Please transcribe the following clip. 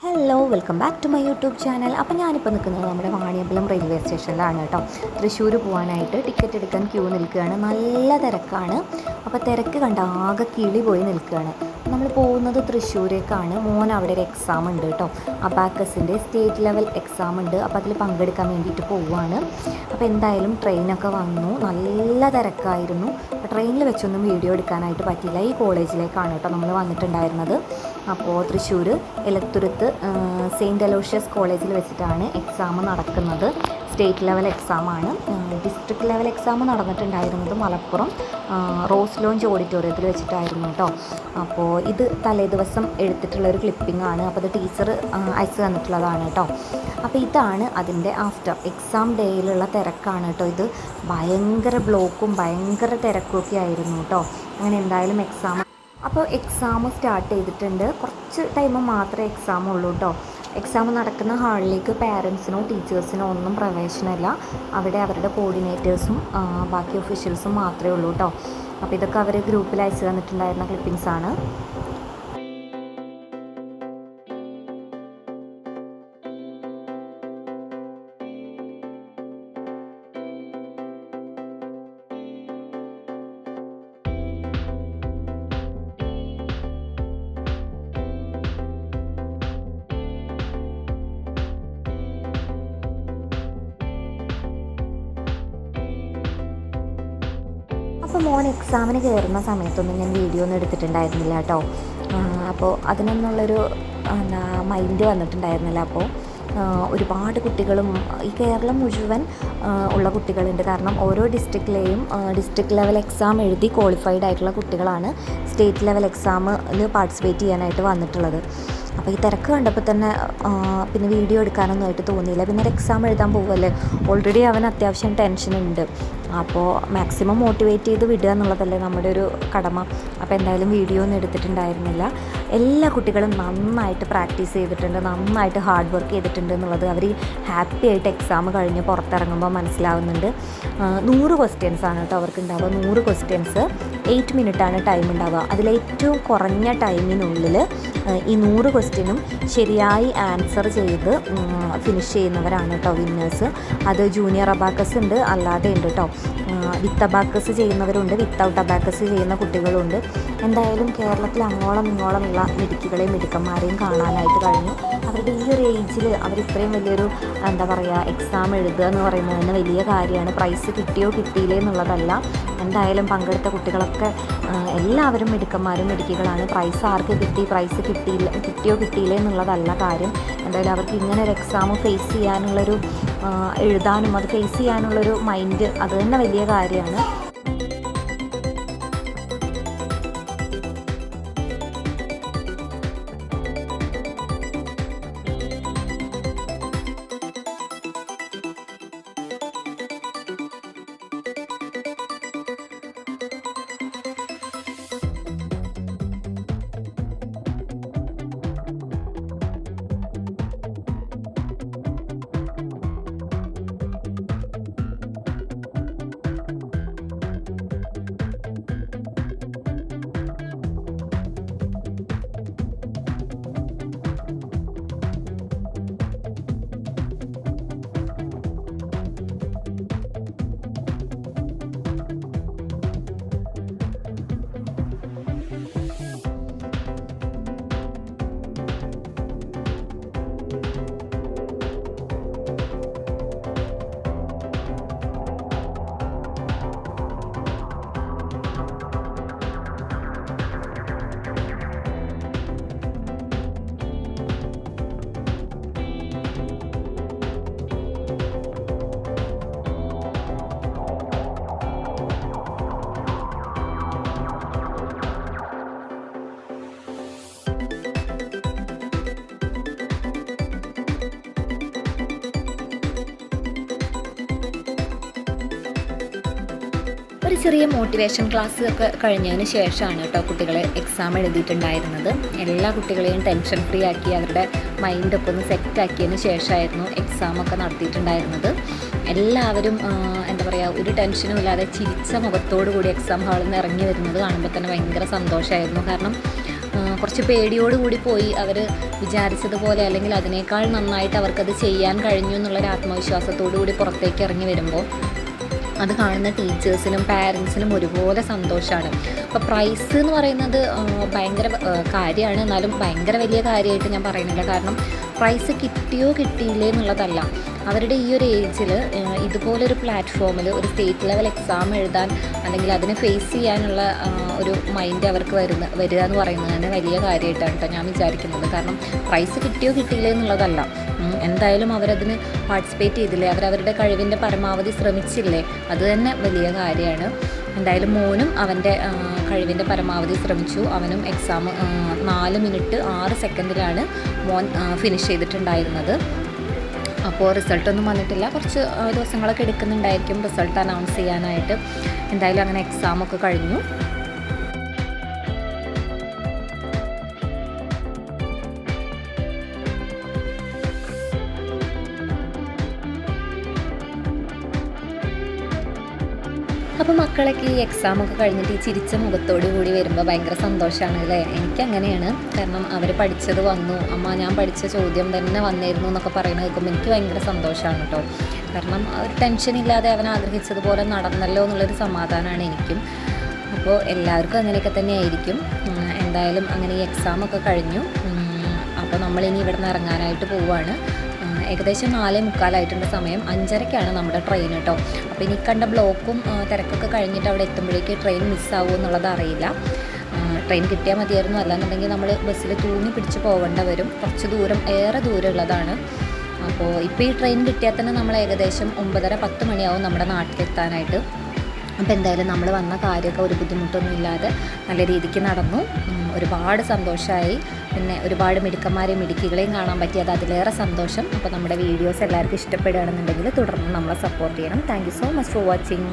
Hello welcome back to my YouTube channel. അപ്പോൾ ഞാനിപ്പോൾ നിൽക്കുന്നത് നമ്മുടെ വാണിയമ്പലം റെയിൽവേ സ്റ്റേഷനിലാണ് കേട്ടോ. തൃശ്ശൂർ പോകാനായിട്ട് ടിക്കറ്റ് എടുക്കാൻ ക്യൂ നിൽക്കുകയാണ്. നല്ല തിരക്കാണ്. അപ്പോൾ തിരക്ക് കണ്ട ആകെ കിളി പോയി നിൽക്കുകയാണ്. നമ്മൾ പോകുന്നത് തൃശ്ശൂരേക്കാണ്. മോൻ അവിടെ ഒരു എക്സാം ഉണ്ട് കേട്ടോ, അബാക്കസിൻ്റെ സ്റ്റേറ്റ് ലെവൽ എക്സാം ഉണ്ട്. അപ്പോൾ അതിൽ പങ്കെടുക്കാൻ വേണ്ടിയിട്ട് പോവുകയാണ്. അപ്പോൾ എന്തായാലും ട്രെയിനൊക്കെ വന്നു. നല്ല തിരക്കായിരുന്നു. അപ്പോൾ ട്രെയിനിൽ വെച്ചൊന്നും വീഡിയോ എടുക്കാനായിട്ട് പറ്റില്ല. ഈ കോളേജിലേക്കാണ് കേട്ടോ നമ്മൾ വന്നിട്ടുണ്ടായിരുന്നത്. അപ്പോൾ തൃശ്ശൂർ എലത്തുരുത്ത് സെയിൻറ്റ് അലോഷ്യസ് കോളേജിൽ വെച്ചിട്ടാണ് എക്സാം നടക്കുന്നത്. സ്റ്റേറ്റ് ലെവൽ എക്സാമാണ്. ഡിസ്ട്രിക്ട് ലെവൽ എക്സാം നടന്നിട്ടുണ്ടായിരുന്നത് മലപ്പുറം റോസ് ലോഞ്ച് ഓഡിറ്റോറിയത്തിൽ വെച്ചിട്ടായിരുന്നു കേട്ടോ. അപ്പോൾ ഇത് തലേ ദിവസം എടുത്തിട്ടുള്ളൊരു ക്ലിപ്പിംഗ് ആണ്. അപ്പോൾ ഇത് ടീച്ചർ അയച്ചു തന്നിട്ടുള്ളതാണ് കേട്ടോ. അപ്പോൾ ഇതാണ് അതിൻ്റെ ആഫ്റ്റർ എക്സാം ഡേയിലുള്ള തിരക്കാണ് കേട്ടോ. ഇത് ഭയങ്കര ബ്ലോക്കും ഭയങ്കര തിരക്കൊക്കെ ആയിരുന്നു കേട്ടോ. അങ്ങനെ എന്തായാലും അപ്പോൾ എക്സാം സ്റ്റാർട്ട് ചെയ്തിട്ടുണ്ട്. കുറച്ച് ടൈം മാത്രമേ എക്സാം ഉള്ളൂ കേട്ടോ. എക്സാം നടക്കുന്ന ഹാളിലേക്ക് പാരൻസിനോ ടീച്ചേഴ്സിനോ ഒന്നും പ്രവേശനമില്ല. അവിടെ അവരുടെ കോർഡിനേറ്റേഴ്സും ബാക്കി ഒഫീഷ്യൽസും മാത്രമേ ഉള്ളൂ കേട്ടോ. അപ്പോൾ ഇതൊക്കെ അവർ ഗ്രൂപ്പിൽ അയച്ചു തന്നിട്ടുണ്ടായിരുന്ന ക്ലിപ്പിങ്സാണ്. അപ്പോൾ മോൻ എക്സാമിന് കയറുന്ന സമയത്തൊന്നും ഞാൻ വീഡിയോ ഒന്നും എടുത്തിട്ടുണ്ടായിരുന്നില്ല കേട്ടോ. അപ്പോൾ അതിനൊന്നുള്ളൊരു മൈൻഡ് വന്നിട്ടുണ്ടായിരുന്നില്ല. അപ്പോൾ ഒരുപാട് കുട്ടികളും ഈ കേരളം മുഴുവൻ ഉള്ള കുട്ടികളുണ്ട്. കാരണം ഓരോ ഡിസ്ട്രിക്റ്റിലെയും ഡിസ്ട്രിക്ട് ലെവൽ എക്സാം എഴുതി ക്വാളിഫൈഡ് ആയിട്ടുള്ള കുട്ടികളാണ് സ്റ്റേറ്റ് ലെവൽ എക്സാമിൽ പാർട്ടിസിപ്പേറ്റ് ചെയ്യാനായിട്ട് വന്നിട്ടുള്ളത്. അപ്പോൾ ഈ തിരക്ക് കണ്ടപ്പോൾ തന്നെ പിന്നെ വീഡിയോ എടുക്കാനൊന്നും ആയിട്ട് തോന്നിയില്ല. പിന്നെ ഒരു എക്സാം എഴുതാൻ പോകുമല്ലേ, ഓൾറെഡി അവൻ അത്യാവശ്യം ടെൻഷനുണ്ട്. അപ്പോൾ മാക്സിമം മോട്ടിവേറ്റ് ചെയ്ത് വിടുക എന്നുള്ളതല്ലേ നമ്മുടെ ഒരു കടമ. അപ്പോൾ എന്തായാലും വീഡിയോ ഒന്നും എടുത്തിട്ടുണ്ടായിരുന്നില്ല. എല്ലാ കുട്ടികളും നന്നായിട്ട് പ്രാക്ടീസ് ചെയ്തിട്ടുണ്ട്, നന്നായിട്ട് ഹാർഡ് വർക്ക് ചെയ്തിട്ടുണ്ട് എന്നുള്ളത് അവർ ഹാപ്പി ആയിട്ട് എക്സാം കഴിഞ്ഞ് പുറത്തിറങ്ങുമ്പോൾ മനസ്സിലാവുന്നുണ്ട്. 100 ക്വസ്റ്റ്യൻസ് ആണ് കേട്ടോ അവർക്ക് ഉണ്ടാവുക. 100 ക്വസ്റ്റ്യൻസ് 8 മിനിറ്റാണ് ടൈം ഉണ്ടാവുക. അതിലേറ്റവും കുറഞ്ഞ ടൈമിനുള്ളിൽ ഈ 100 ക്വസ്റ്റ്യനും ശരിയായി ആൻസർ ചെയ്ത് ഫിനിഷ് ചെയ്യുന്നവരാണ് കേട്ടോ വിന്നേഴ്സ്. അത് ജൂനിയർ അബാക്കസ് ഉണ്ട്, അല്ലാതെ ഉണ്ട് കേട്ടോ. വിത്ത് അബാക്കസ് ചെയ്യുന്നവരുണ്ട്, വിത്തൗട്ട് അബാക്കസ് ചെയ്യുന്ന കുട്ടികളുണ്ട്. എന്തായാലും കേരളത്തിൽ അങ്ങോളം ഇങ്ങോളമുള്ള മിടുക്കികളെയും മിടുക്കന്മാരെയും കാണാനായിട്ട് കഴിഞ്ഞു. അവരുടെ ഈ ഒരു ഏജിൽ അവർ ഇത്രയും വലിയൊരു എക്സാം എഴുതുക എന്ന് പറയുന്നത് തന്നെ വലിയ കാര്യമാണ്. പ്രൈസ് കിട്ടിയോ കിട്ടിയില്ലേ എന്നുള്ളതല്ല. എന്തായാലും പങ്കെടുത്ത കുട്ടികളൊക്കെ എല്ലാവരും മിടുക്കന്മാരും മിടുക്കികളാണ്. പ്രൈസ് ആർക്ക് കിട്ടി, പ്രൈസ് കിട്ടിയോ കിട്ടിയില്ലേ എന്നുള്ളതല്ല കാര്യം. എന്തായാലും അവർക്ക് ഇങ്ങനെ ഒരു എക്സാം ഫേസ് ചെയ്യാനുള്ളൊരു എഴുതാനും അത് ഫേസ് ചെയ്യാനുള്ളൊരു മൈൻഡ്, അത് തന്നെ വലിയ കാര്യമാണ്. ഒരു ചെറിയ മോട്ടിവേഷൻ ക്ലാസ് ഒക്കെ കഴിഞ്ഞതിന് ശേഷമാണ് കേട്ടോ കുട്ടികളെ എക്സാം എഴുതിയിട്ടുണ്ടായിരുന്നത്. എല്ലാ കുട്ടികളെയും ടെൻഷൻ ഫ്രീ ആക്കി അവരുടെ മൈൻഡൊക്കെ ഒന്ന് സെറ്റാക്കിയതിന് ശേഷമായിരുന്നു എക്സാമൊക്കെ നടത്തിയിട്ടുണ്ടായിരുന്നത്. എല്ലാവരും ഒരു ടെൻഷനും ഇല്ലാതെ ചിരിച്ച മുഖത്തോടു കൂടി എക്സാം ഹാളിൽ നിന്ന് ഇറങ്ങി വരുന്നത് കാണുമ്പോൾ തന്നെ ഭയങ്കര സന്തോഷമായിരുന്നു. കാരണം കുറച്ച് പേടിയോടുകൂടി പോയി. അവർ വിചാരിച്ചതുപോലെ അല്ലെങ്കിൽ അതിനേക്കാൾ നന്നായിട്ട് അവർക്കത് ചെയ്യാൻ കഴിഞ്ഞു എന്നുള്ളൊരു ആത്മവിശ്വാസത്തോടു കൂടി പുറത്തേക്ക് ഇറങ്ങി വരുമ്പോൾ അത് കാണുന്ന ടീച്ചേഴ്സിനും പാരൻസിനും ഒരുപോലെ സന്തോഷമാണ്. അപ്പോൾ പ്രൈസ് എന്ന് പറയുന്നത് ഭയങ്കര കാര്യമാണ്, എന്നാലും ഭയങ്കര വലിയ കാര്യമായിട്ട് ഞാൻ പറയുന്നില്ല. കാരണം പ്രൈസ് കിട്ടിയോ കിട്ടിയില്ലേ എന്നുള്ളതല്ല, അവരുടെ ഈ ഒരു ഏജിൽ ഇതുപോലൊരു പ്ലാറ്റ്ഫോമിൽ ഒരു സ്റ്റേറ്റ് ലെവൽ എക്സാം എഴുതാൻ അല്ലെങ്കിൽ അതിനെ ഫേസ് ചെയ്യാനുള്ള ഒരു മൈൻഡ് അവർക്ക് വരിക എന്ന് പറയുന്നത് തന്നെ വലിയ കാര്യമായിട്ടാണ് കേട്ടോ ഞാൻ വിചാരിക്കുന്നത്. കാരണം പ്രൈസ് കിട്ടിയോ കിട്ടിയില്ലേ എന്നുള്ളതല്ല, എന്തായാലും അവരതിന് പാർട്ടിസിപ്പേറ്റ് ചെയ്തില്ലേ, അവരവരുടെ കഴിവിൻ്റെ പരമാവധി ശ്രമിച്ചില്ലേ, അത് തന്നെ വലിയ കാര്യമാണ്. എന്തായാലും മോനും അവൻ്റെ കഴിവിൻ്റെ പരമാവധി ശ്രമിച്ചു. അവനും എക്സാം 4 മിനിറ്റ് 6 സെക്കൻഡിലാണ് മോൻ ഫിനിഷ് ചെയ്തിട്ടുണ്ടായിരുന്നത്. അപ്പോൾ റിസൾട്ടൊന്നും വന്നിട്ടില്ല, കുറച്ച് ദിവസങ്ങളൊക്കെ എടുക്കുന്നുണ്ടായിരിക്കും റിസൾട്ട് അനൗൺസ് ചെയ്യാനായിട്ട്. എന്തായാലും അങ്ങനെ എക്സാമൊക്കെ കഴിഞ്ഞു. അപ്പോൾ മക്കളൊക്കെ ഈ എക്സാമൊക്കെ കഴിഞ്ഞിട്ട് ഈ ചിരിച്ച മുഖത്തോടു കൂടി വരുമ്പോൾ ഭയങ്കര സന്തോഷമാണ് അല്ലേ? എനിക്കങ്ങനെയാണ്. കാരണം അവർ പഠിച്ചത് വന്നു, അമ്മ ഞാൻ പഠിച്ച ചോദ്യം തന്നെ വന്നിരുന്നു എന്നൊക്കെ പറയുന്നത് കേൾക്കുമ്പോൾ എനിക്ക് ഭയങ്കര സന്തോഷമാണ് കേട്ടോ. കാരണം ഒരു ടെൻഷനില്ലാതെ അവൻ ആഗ്രഹിച്ചതുപോലെ നടന്നല്ലോ എന്നുള്ളൊരു സമാധാനമാണ് എനിക്കും. അപ്പോൾ എല്ലാവർക്കും അങ്ങനെയൊക്കെ തന്നെ ആയിരിക്കും. എന്തായാലും അങ്ങനെ ഈ എക്സാമൊക്കെ കഴിഞ്ഞു. അപ്പോൾ നമ്മളിനി ഇവിടെ നിന്ന് ഇറങ്ങാനായിട്ട് പോവുകയാണ്. ഏകദേശം 4:45 സമയം. 5:30 നമ്മുടെ ട്രെയിൻ കേട്ടോ. അപ്പോൾ ഇനി കണ്ട ബ്ലോക്കും തിരക്കൊക്കെ കഴിഞ്ഞിട്ട് അവിടെ എത്തുമ്പോഴേക്ക് ട്രെയിൻ മിസ്സാവുമോ എന്നുള്ളത് അറിയില്ല. ട്രെയിൻ കിട്ടിയാൽ മതിയായിരുന്നു, അല്ലാന്നുണ്ടെങ്കിൽ നമ്മൾ ബസ്സിൽ തൂങ്ങി പിടിച്ച് പോകേണ്ട വരും. കുറച്ച് ദൂരം, ഏറെ ദൂരമുള്ളതാണ്. അപ്പോൾ ഇപ്പോൾ ഈ ട്രെയിൻ കിട്ടിയാൽ തന്നെ നമ്മൾ ഏകദേശം 9:30-10 മണിയാവും നമ്മുടെ നാട്ടിലെത്താനായിട്ട്. അപ്പോൾ എന്തായാലും നമ്മൾ വന്ന കാര്യമൊക്കെ ഒരു ബുദ്ധിമുട്ടൊന്നും ഇല്ലാതെ നല്ല രീതിക്ക് നടന്നു. ഒരുപാട് സന്തോഷമായി. പിന്നെ ഒരുപാട് മിടുക്കന്മാരെയും മിടുക്കികളെയും കാണാൻ പറ്റിയത് അതിലേറെ സന്തോഷം. അപ്പോൾ നമ്മുടെ വീഡിയോസ് എല്ലാവർക്കും ഇഷ്ടപ്പെടുകയാണെന്നുണ്ടെങ്കിൽ തുടർന്ന് നമ്മളെ സപ്പോർട്ട് ചെയ്യണം. Thank you so much for watching.